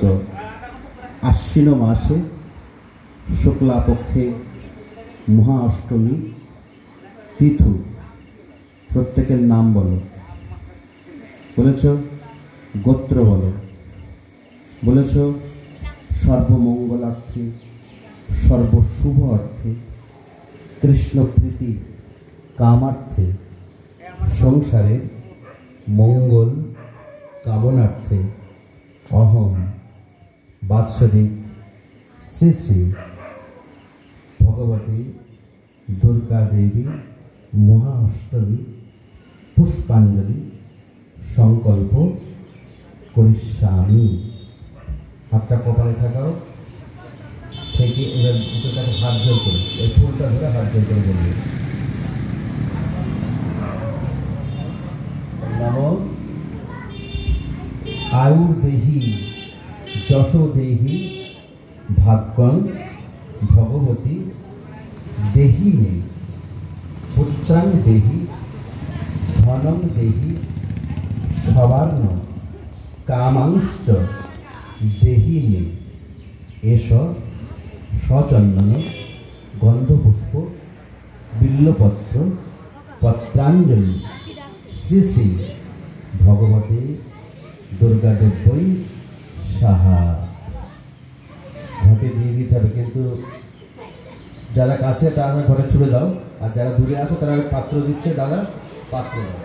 চৈত্র আশ্বিন মাসে শুক্লাপক্ষে মহা অষ্টমী তিথু। প্রত্যেকের নাম বলো। বলেছ গোত্র বলো। বলেছ সর্বমঙ্গলার্থে সর্বশুভ অর্থে কৃষ্ণপ্রীতি কামার্থে সংসারের মঙ্গল কামনার্থে অহম বাৎসরিক শ্রী শ্রী ভগবতী দুর্গা দেবী মহা অষ্টমী পুষ্পাঞ্জলি সংকল্প করিষ্যামি। হাতটা কপালে ঠাকাও, থেকে এবার দুটোটাকে হাত জোর করে এই ফুলটা ধরে হাত জোর করে বলবে নম আয়ুর্দেহি যশোদেহি ভাগ্যং ভগবতী দেহি মে পুত্রাং দেহি ধনং দেহি সবার্ণ কামাংশ্চ দেহি মে। এস সচন্দন গন্ধপুষ্প বিল্লপত্র পত্রাঞ্জলি শ্রী শ্রী ভগবতী দুর্গাদেব্যই সাহা। ঘটে দিয়ে দিতে হবে, কিন্তু যারা কাছে তারা ঘটে ছুড়ে দাও, আর যারা দূরে আছে তারা পাত্র দিচ্ছে, দাদা পাত্র দাও।